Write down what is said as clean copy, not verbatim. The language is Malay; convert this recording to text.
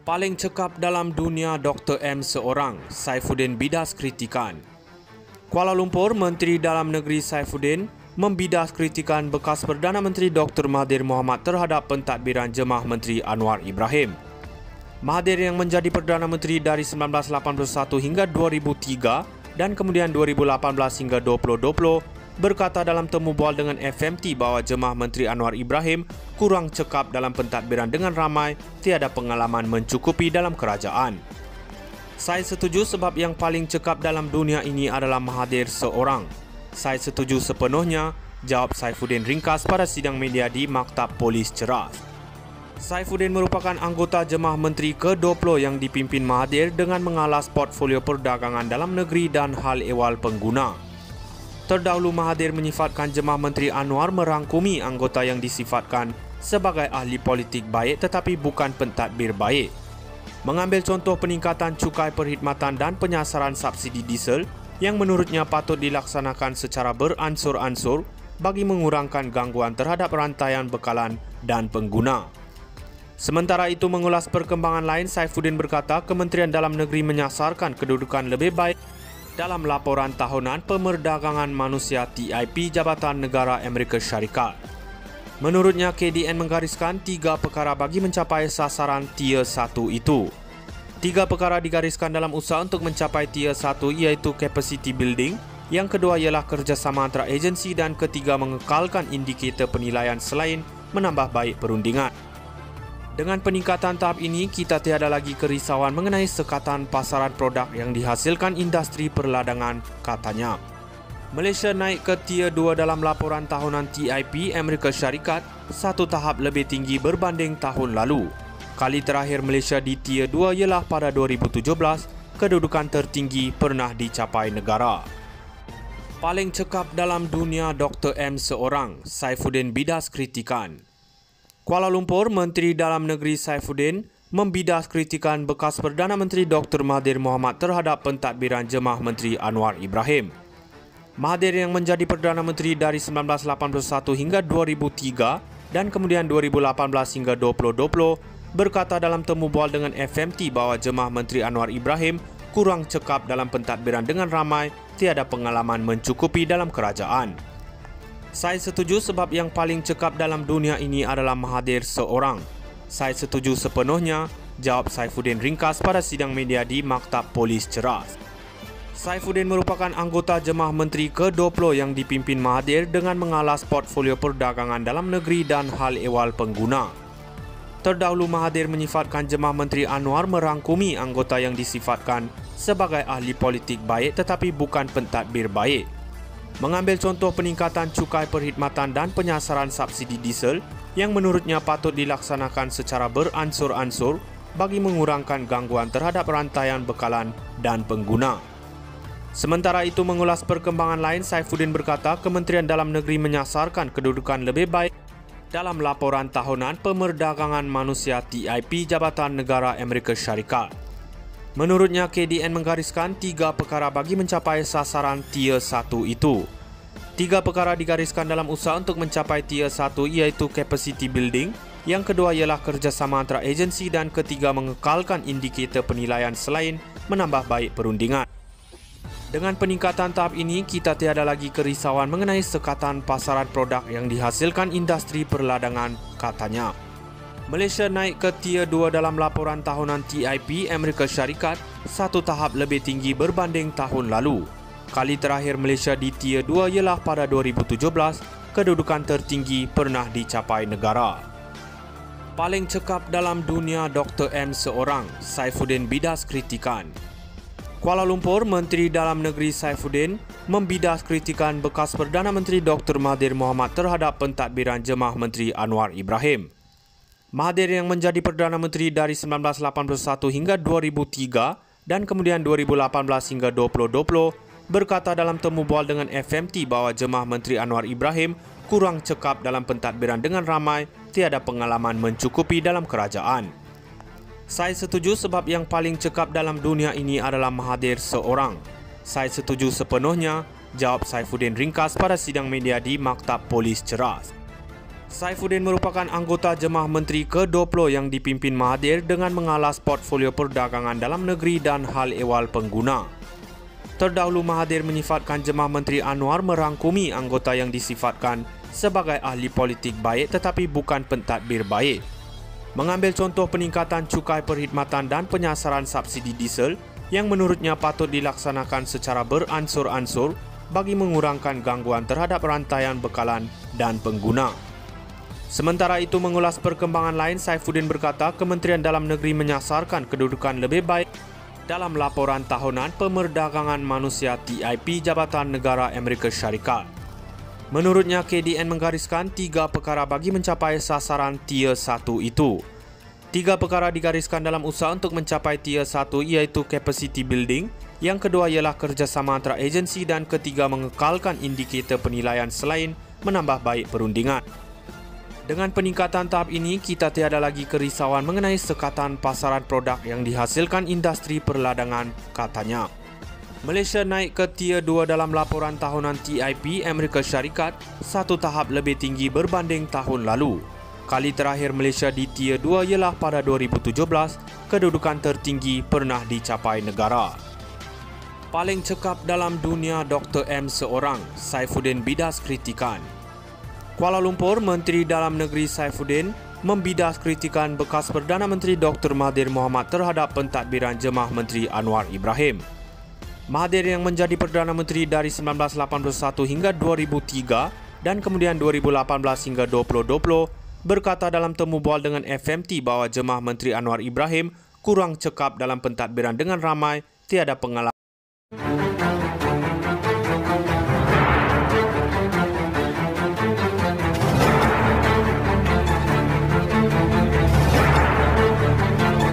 Paling cekap dalam dunia Dr. M seorang, Saifuddin bidas kritikan. Kuala Lumpur, Menteri Dalam Negeri Saifuddin membidas kritikan bekas Perdana Menteri Dr. Mahathir Mohamad terhadap pentadbiran Jemaah Menteri Anwar Ibrahim. Mahathir yang menjadi Perdana Menteri dari 1981 hingga 2003 dan kemudian 2018 hingga 2020 berkata dalam temu bual dengan FMT bahawa Jemaah Menteri Anwar Ibrahim kurang cekap dalam pentadbiran dengan ramai, tiada pengalaman mencukupi dalam kerajaan. Saya setuju sebab yang paling cekap dalam dunia ini adalah Mahathir seorang. Saya setuju sepenuhnya, jawab Saifuddin ringkas pada sidang media di Maktab Polis Ceras. Saifuddin merupakan anggota Jemaah Menteri ke-20 yang dipimpin Mahathir dengan mengalas portfolio perdagangan dalam negeri dan hal ehwal pengguna. Terdahulu Mahathir menyifatkan Jemaah Menteri Anwar merangkumi anggota yang disifatkan sebagai ahli politik baik tetapi bukan pentadbir baik. Mengambil contoh peningkatan cukai perkhidmatan dan penyasaran subsidi diesel yang menurutnya patut dilaksanakan secara beransur-ansur bagi mengurangkan gangguan terhadap rantaian bekalan dan pengguna. Sementara itu mengulas perkembangan lain, Saifuddin berkata Kementerian Dalam Negeri menyasarkan kedudukan lebih baik dalam laporan tahunan Pemerdagangan Manusia TIP Jabatan Negara Amerika Syarikat. Menurutnya, KDN menggariskan 3 perkara bagi mencapai sasaran Tier 1 itu. 3 perkara digariskan dalam usaha untuk mencapai Tier 1 iaitu capacity building, yang kedua ialah kerjasama antara agensi dan ketiga mengekalkan indikator penilaian selain menambah baik perundingan. Dengan peningkatan tahap ini, kita tiada lagi kerisauan mengenai sekatan pasaran produk yang dihasilkan industri perladangan, katanya. Malaysia naik ke Tier 2 dalam laporan tahunan TIP Amerika Syarikat, 1 tahap lebih tinggi berbanding tahun lalu. Kali terakhir Malaysia di Tier 2 ialah pada 2017, kedudukan tertinggi pernah dicapai negara. Paling cekap dalam dunia Dr. M seorang, Saifuddin bidas kritikan. Kuala Lumpur, Menteri Dalam Negeri Saifuddin membidas kritikan bekas Perdana Menteri Dr. Mahathir Mohamad terhadap pentadbiran Jemaah Menteri Anwar Ibrahim. Mahathir yang menjadi Perdana Menteri dari 1981 hingga 2003 dan kemudian 2018 hingga 2020 berkata dalam temu bual dengan FMT bahawa Jemaah Menteri Anwar Ibrahim kurang cekap dalam pentadbiran dengan ramai, tiada pengalaman mencukupi dalam kerajaan. Saya setuju sebab yang paling cekap dalam dunia ini adalah Mahathir seorang. Saya setuju sepenuhnya, jawab Saifuddin ringkas pada sidang media di Maktab Polis Ceras. Saifuddin merupakan anggota Jemaah Menteri ke-20 yang dipimpin Mahathir dengan mengalas portfolio perdagangan dalam negeri dan hal ehwal pengguna. Terdahulu Mahathir menyifatkan Jemaah Menteri Anwar merangkumi anggota yang disifatkan sebagai ahli politik baik tetapi bukan pentadbir baik. Mengambil contoh peningkatan cukai perkhidmatan dan penyasaran subsidi diesel yang menurutnya patut dilaksanakan secara beransur-ansur bagi mengurangkan gangguan terhadap rantaian bekalan dan pengguna. Sementara itu mengulas perkembangan lain, Saifuddin berkata Kementerian Dalam Negeri menyasarkan kedudukan lebih baik dalam laporan tahunan Pemerdagangan Manusia TIP Jabatan Negara Amerika Syarikat. Menurutnya, KDN menggariskan 3 perkara bagi mencapai sasaran Tier 1 itu. 3 perkara digariskan dalam usaha untuk mencapai Tier 1 iaitu capacity building, yang kedua ialah kerjasama antara agensi dan ketiga mengekalkan indikator penilaian selain menambah baik perundingan. Dengan peningkatan tahap ini, kita tiada lagi kerisauan mengenai sekatan pasaran produk yang dihasilkan industri perladangan, katanya. Malaysia naik ke Tier 2 dalam laporan tahunan TIP Amerika Syarikat, 1 tahap lebih tinggi berbanding tahun lalu. Kali terakhir Malaysia di Tier 2 ialah pada 2017, kedudukan tertinggi pernah dicapai negara. Paling cekap dalam dunia Dr. M seorang, Saifuddin bidas kritikan. Kuala Lumpur, Menteri Dalam Negeri Saifuddin membidas kritikan bekas Perdana Menteri Dr. Mahathir Mohamad terhadap pentadbiran Jemaah Menteri Anwar Ibrahim. Mahathir yang menjadi Perdana Menteri dari 1981 hingga 2003 dan kemudian 2018 hingga 2020 berkata dalam temu bual dengan FMT bahawa Jemaah Menteri Anwar Ibrahim kurang cekap dalam pentadbiran dengan ramai, tiada pengalaman mencukupi dalam kerajaan. Saya setuju sebab yang paling cekap dalam dunia ini adalah Mahathir seorang. Saya setuju sepenuhnya, jawab Saifuddin ringkas pada sidang media di Maktab Polis Ceras. Saifuddin merupakan anggota Jemaah Menteri ke-20 yang dipimpin Mahathir dengan mengalas portfolio perdagangan dalam negeri dan hal ehwal pengguna. Terdahulu Mahathir menyifatkan Jemaah Menteri Anwar merangkumi anggota yang disifatkan sebagai ahli politik baik tetapi bukan pentadbir baik. Mengambil contoh peningkatan cukai perkhidmatan dan penyasaran subsidi diesel yang menurutnya patut dilaksanakan secara beransur-ansur bagi mengurangkan gangguan terhadap rantaian bekalan dan pengguna. Sementara itu, mengulas perkembangan lain, Saifuddin berkata Kementerian Dalam Negeri menyasarkan kedudukan lebih baik dalam laporan tahunan Pemerdagangan Manusia TIP Jabatan Negara Amerika Syarikat. Menurutnya, KDN menggariskan 3 perkara bagi mencapai sasaran Tier 1 itu. 3 perkara digariskan dalam usaha untuk mencapai Tier 1 iaitu capacity building, yang kedua ialah kerjasama antara agensi dan ketiga mengekalkan indikator penilaian selain menambah baik perundingan. Dengan peningkatan tahap ini, kita tiada lagi kerisauan mengenai sekatan pasaran produk yang dihasilkan industri perladangan, katanya. Malaysia naik ke Tier 2 dalam laporan tahunan TIP Amerika Syarikat, 1 tahap lebih tinggi berbanding tahun lalu. Kali terakhir Malaysia di Tier 2 ialah pada 2017, kedudukan tertinggi pernah dicapai negara. Paling cekap dalam dunia Dr. M seorang, Saifuddin bidas kritikan. Kuala Lumpur, Menteri Dalam Negeri Saifuddin membidas kritikan bekas Perdana Menteri Dr. Mahathir Mohamad terhadap pentadbiran Jemaah Menteri Anwar Ibrahim. Mahathir yang menjadi Perdana Menteri dari 1981 hingga 2003 dan kemudian 2018 hingga 2020 berkata dalam temu bual dengan FMT bahawa Jemaah Menteri Anwar Ibrahim kurang cekap dalam pentadbiran dengan ramai, tiada pengalaman.